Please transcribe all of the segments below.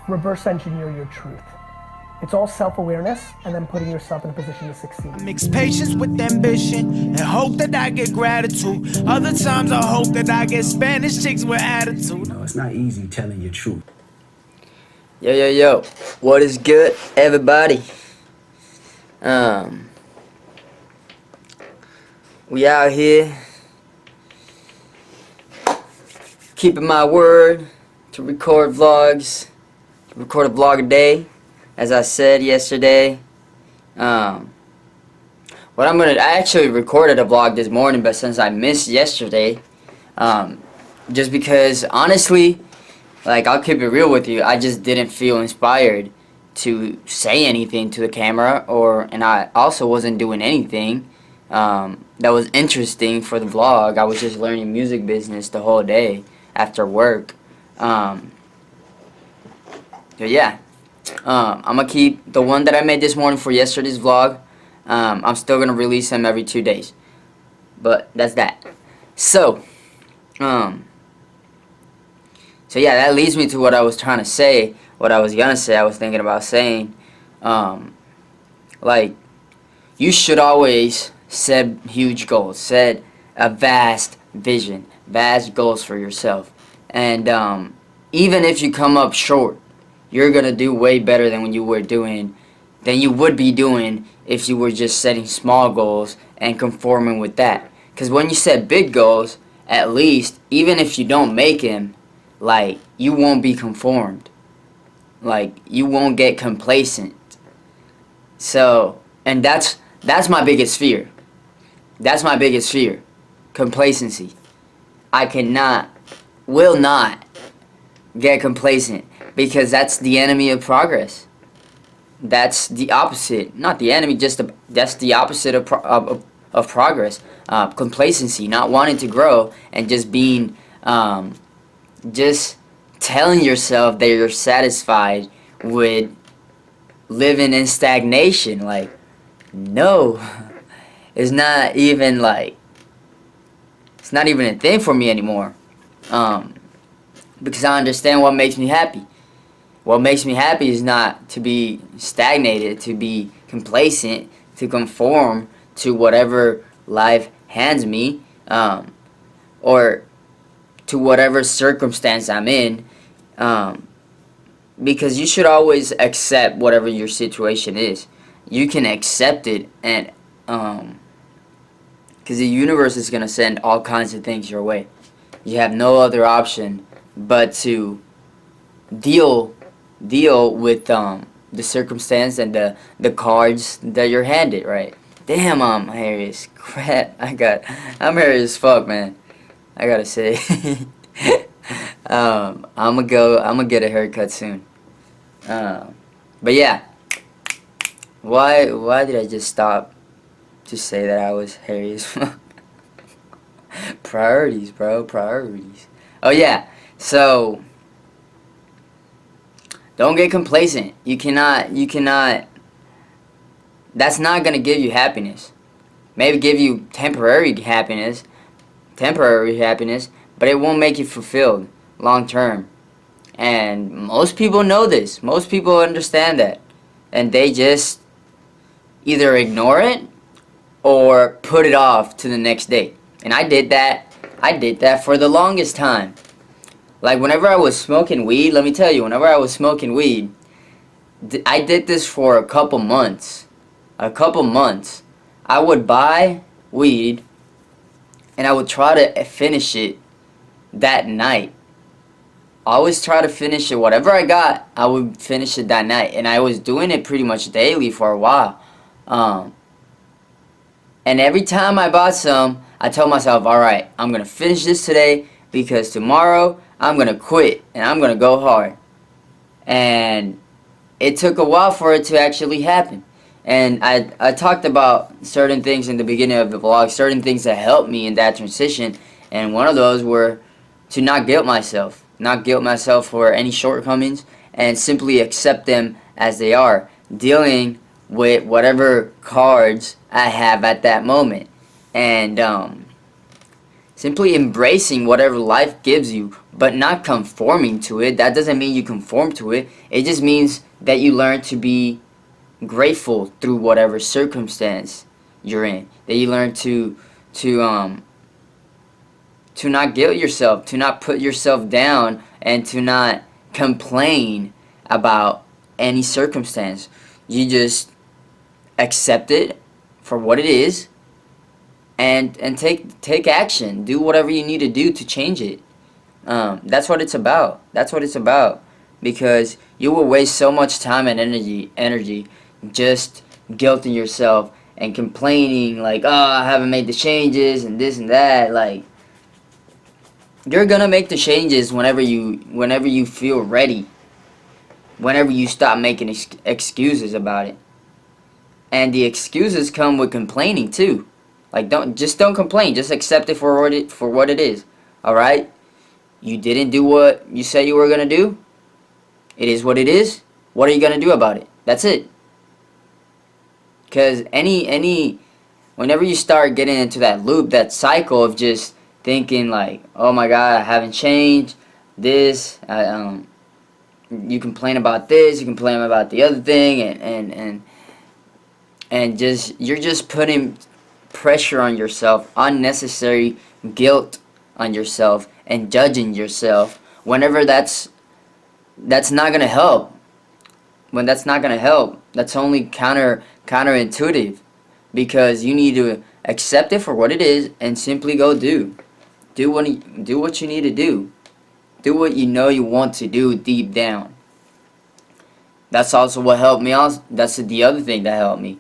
reverse engineer your truth. It's all self-awareness and then putting yourself in a position to succeed. Mix patience with ambition and hope that I get gratitude. Other times I hope that I get Spanish chicks with attitude. No, it's not easy telling your truth. Yo, what is good, everybody? We out here keeping my word to record vlogs, record a vlog a day, as I said yesterday. I actually recorded a vlog this morning, but since I missed yesterday, just because honestly, like, I'll keep it real with you, I just didn't feel inspired to say anything to the camera, and I also wasn't doing anything that was interesting for the vlog. I was just learning music business the whole day after work. So yeah, I'm gonna keep the one that I made this morning for yesterday's vlog. I'm still gonna release them every 2 days, but that's that. So yeah, that leads me to what I was trying to say, what I was gonna say, I was thinking about saying. Like, you should always set huge goals, set a vast vision, vast goals for yourself. And even if you come up short, you're gonna do way better than you would be doing if you were just setting small goals and conforming with that. Because when you set big goals, at least, even if you don't make them, like, you won't be conformed. Like, you won't get complacent. So, and that's my biggest fear. That's my biggest fear. Complacency. I will not get complacent, because that's the enemy of progress. That's the opposite. Not the enemy, that's the opposite of progress. Complacency, not wanting to grow, and just being, just telling yourself that you're satisfied with living in stagnation. Like, no, it's not even a thing for me anymore. Because I understand what makes me happy. What makes me happy is not to be stagnated, to be complacent, to conform to whatever life hands me, or to whatever circumstance I'm in, because you should always accept whatever your situation is. You can accept it, and because the universe is gonna send all kinds of things your way. You have no other option but to deal with the circumstance and the cards that you're handed, right? Damn, I'm hairy as crap. I'm hairy as fuck, man. I gotta say. I'm gonna get a haircut soon. But yeah, why did I just stop to say that I was hairy as fuck? Priorities, bro, priorities. Oh yeah, so don't get complacent. You cannot, that's not gonna give you happiness. Maybe give you temporary happiness, but it won't make you fulfilled long term. And most people know this. Most people understand that. And they just either ignore it or put it off to the next day. And I did that for the longest time. Like, whenever I was smoking weed, let me tell you, whenever I was smoking weed, I did this for a couple months. I would buy weed, and I would try to finish it that night. I always try to finish it. Whatever I got, I would finish it that night. And I was doing it pretty much daily for a while. And every time I bought some, I told myself, alright, I'm going to finish this today, because tomorrow I'm going to quit and I'm going to go hard. And it took a while for it to actually happen. And I talked about certain things in the beginning of the vlog, certain things that helped me in that transition. And one of those were to not guilt myself for any shortcomings, and simply accept them as they are, dealing with whatever cards I have at that moment. And simply embracing whatever life gives you, but not conforming to it. That doesn't mean you conform to it. It just means that you learn to be grateful through whatever circumstance you're in. That you learn to not guilt yourself, to not put yourself down, and to not complain about any circumstance. You just accept it for what it is, and take action. Do whatever you need to do to change it. That's what it's about. That's what it's about. Because you will waste so much time and energy just guilting yourself and complaining like, oh, I haven't made the changes and this and that. Like, you're gonna make the changes whenever you feel ready. Whenever you stop making excuses about it. And the excuses come with complaining too. Like, don't complain. Just accept it for what it is. All right? You didn't do what you said you were gonna do. It is what it is. What are you gonna do about it? That's it. Because whenever you start getting into that loop, that cycle of just thinking like, oh my God, I haven't changed. This, you complain about this, you complain about the other thing, and you're just putting pressure on yourself, unnecessary guilt on yourself, and judging yourself whenever that's not gonna help. When that's not gonna help, that's only counterintuitive, because you need to accept it for what it is and simply go do what you need to do. Do what you know you want to do deep down. That's also what helped me. Also, that's the other thing that helped me.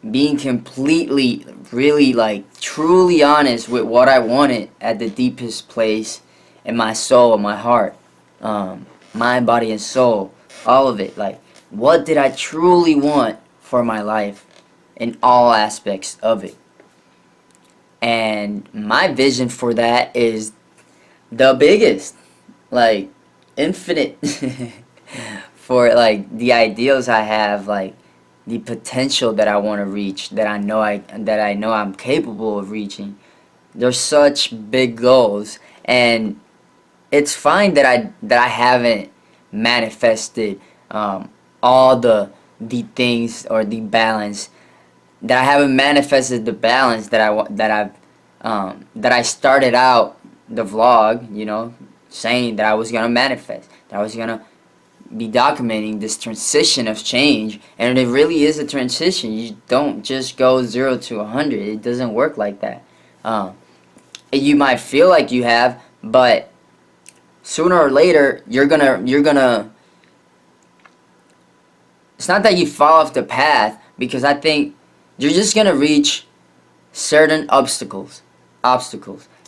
Being completely, really, like, truly honest with what I wanted at the deepest place in my soul, my heart, mind, body, and soul, all of it. Like, what did I truly want for my life in all aspects of it? And my vision for that is the biggest, like, infinite, for, like, the ideals I have, like, the potential that I want to reach, that I know I'm capable of reaching. They're such big goals, and it's fine that I haven't manifested all the things, or the balance, that I haven't manifested the balance that I started out the vlog, you know, saying that I was gonna manifest, that I was gonna be documenting this transition of change. And it really is a transition. You don't just go 0 to 100. It doesn't work like that. You might feel like you have, but sooner or later you're gonna it's not that you fall off the path, because I think you're just gonna reach certain obstacles,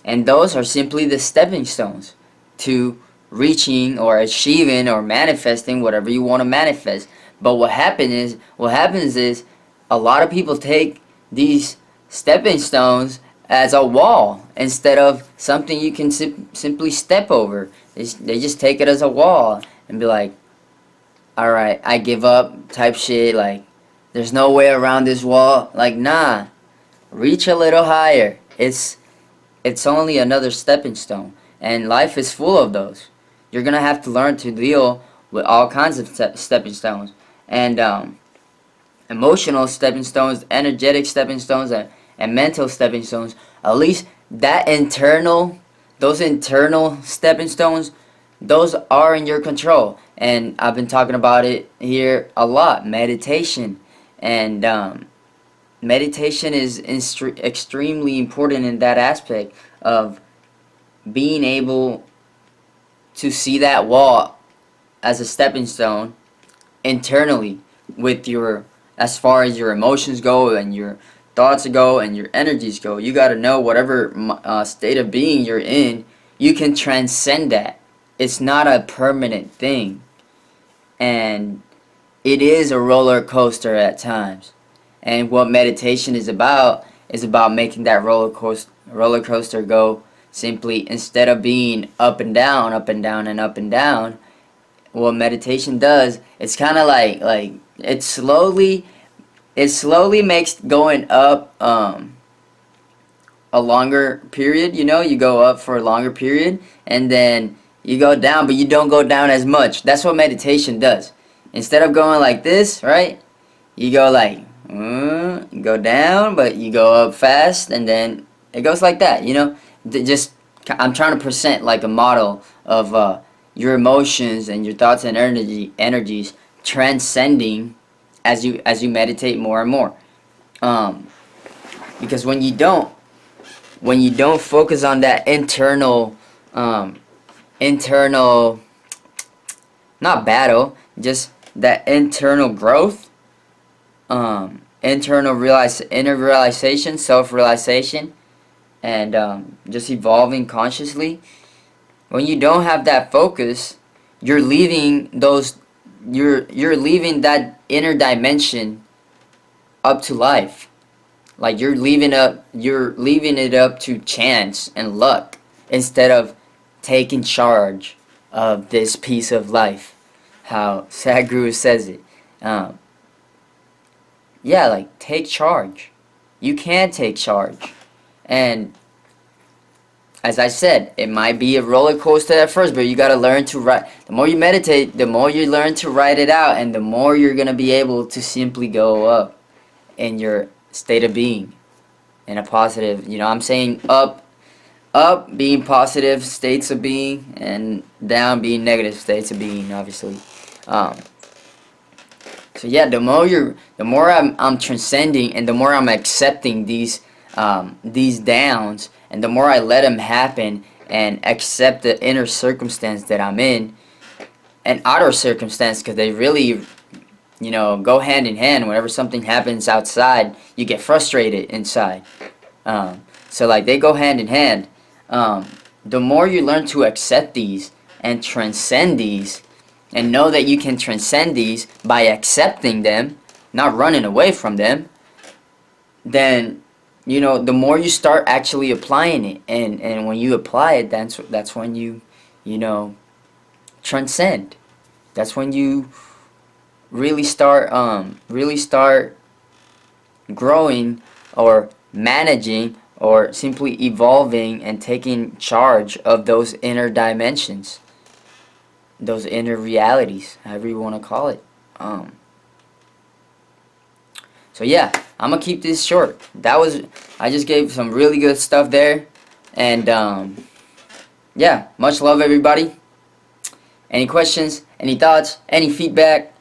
and those are simply the stepping stones to reaching or achieving or manifesting whatever you want to manifest. But what happens is a lot of people take these stepping stones as a wall instead of something you can simply step over. They just take it as a wall and be like, all right, I give up type shit. Like, there's no way around this wall. Like, nah, reach a little higher. It's only another stepping stone, and life is full of those. You're gonna have to learn to deal with all kinds of stepping stones, and emotional stepping stones, energetic stepping stones, and mental stepping stones. At least those internal stepping stones, those are in your control. And I've been talking about it here a lot. Meditation, and meditation is extremely important in that aspect of being able to see that wall as a stepping stone internally, with as far as your emotions go, and your thoughts go, and your energies go. You got to know whatever state of being you're in, you can transcend that. It's not a permanent thing, and it is a roller coaster at times. And what meditation is about making that roller coaster go simply, instead of being up and down, up and down, and up and down. What meditation does, it's kind of like it slowly makes going up a a longer period, you know, you go up for a longer period, and then you go down, but you don't go down as much. That's what meditation does. Instead of going like this, right, you go like, you go down, but you go up fast, and then it goes like that, you know. I'm trying to present like a model of your emotions and your thoughts and energies transcending as you meditate more and more. Because when you don't focus on that internal not battle, just that internal growth, inner realization, self-realization, and just evolving consciously. When you don't have that focus, you're leaving that inner dimension up to life. Like you're leaving it up to chance and luck instead of taking charge of this piece of life. How Sadhguru says it. Yeah, like take charge. You can take charge. And as I said, it might be a roller coaster at first, but you got to learn to write. The more you meditate, the more you learn to write it out, and the more you're going to be able to simply go up in your state of being in a positive, you know, I'm saying up being positive states of being, and down being negative states of being, obviously. So yeah, the more I'm transcending, and the more I'm accepting these downs, and the more I let them happen and accept the inner circumstance that I'm in, and outer circumstance, because they really, you know, go hand in hand. Whenever something happens outside, you get frustrated inside. So like they go hand in hand. The more you learn to accept these and transcend these, and know that you can transcend these by accepting them, not running away from them, then, you know, the more you start actually applying it, and when you apply it, that's when you know, transcend. That's when you really start growing, or managing, or simply evolving and taking charge of those inner dimensions, those inner realities, however you want to call it. So yeah, I'm gonna keep this short. I just gave some really good stuff there, and yeah, much love, everybody. Any questions, any thoughts, any feedback,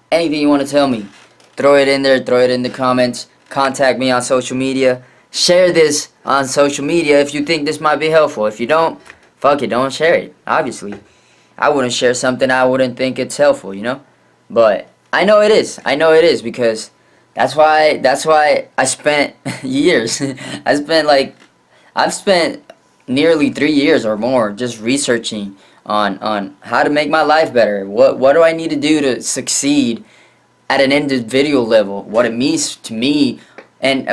anything you want to tell me, throw it in there, throw it in the comments. Contact me on social media. Share this on social media if you think this might be helpful. If you don't, fuck it, don't share it. Obviously, I wouldn't share something I wouldn't think it's helpful, you know. But I know it is. I know it is, because that's why I spent years. I've spent nearly 3 years or more just researching on how to make my life better. What do I need to do to succeed at an individual level? What it means to me, and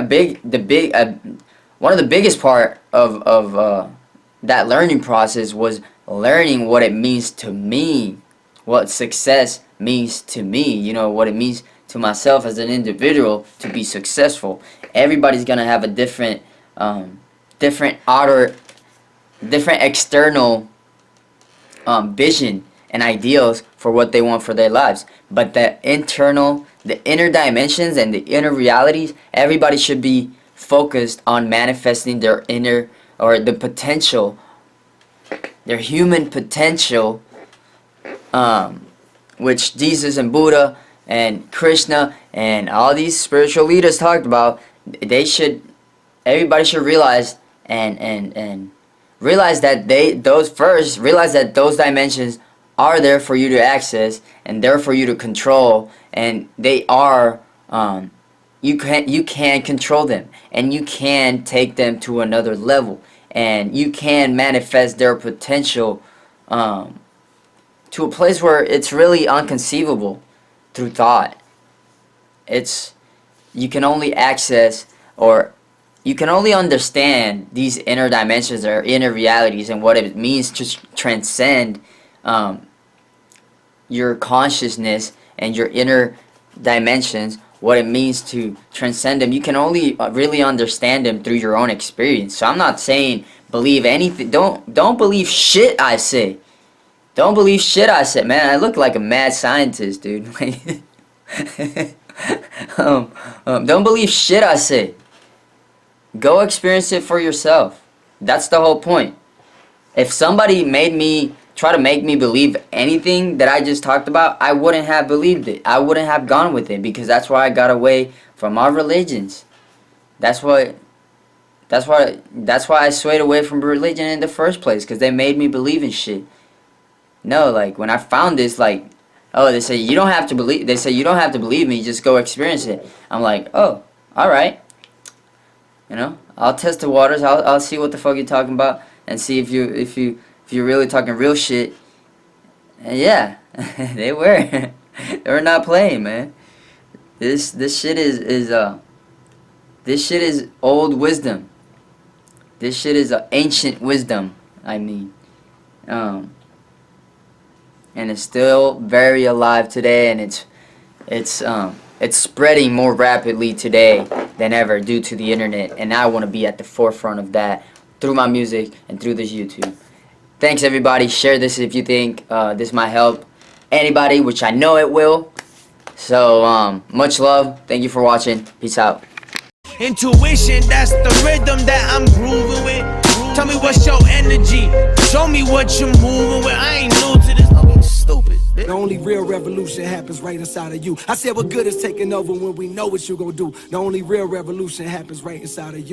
one of the biggest part of that learning process was learning what it means to me, what success means to me. You know, what it means to myself as an individual to be successful. Everybody's gonna have a different external vision and ideals for what they want for their lives. But the inner dimensions and the inner realities, everybody should be focused on manifesting their inner, or the potential, their human potential, which Jesus and Buddha and Krishna and all these spiritual leaders talked about. Everybody should realize and realize that realize that those dimensions are there for you to access, and there for you to control, and they are, you can control them, and you can take them to another level, and you can manifest their potential to a place where it's really unconceivable through thought. You can only access, or you can only understand these inner dimensions or inner realities, and what it means to transcend your consciousness and your inner dimensions, what it means to transcend them. You can only really understand them through your own experience. So I'm not saying believe anything. Don't believe shit I say. Don't believe shit I said, man. I look like a mad scientist, dude. Don't believe shit I say. Go experience it for yourself. That's the whole point. If somebody try to make me believe anything that I just talked about, I wouldn't have believed it. I wouldn't have gone with it, because that's why I got away from our religions. That's why I swayed away from religion in the first place, because they made me believe in shit. No, like, when I found this, like, oh, they say you don't have to believe me, just go experience it. I'm like, oh, alright. You know, I'll test the waters, I'll see what the fuck you're talking about, and see if you're really talking real shit. And yeah, they were. They were not playing, man. This shit is old wisdom. This shit is ancient wisdom, I mean. And it's still very alive today, and it's spreading more rapidly today than ever due to the internet, and I want to be at the forefront of that through my music and through this YouTube. Thanks, everybody. Share this if you think this might help anybody, which I know it will. So much love. Thank you for watching. Peace out. Intuition, that's the rhythm that I'm grooving with. Tell me what's your energy. Show me what you're moving with. I ain't new to this. Don't be stupid. The only real revolution happens right inside of you. I said what good is taking over when we know what you're gonna do. The only real revolution happens right inside of you.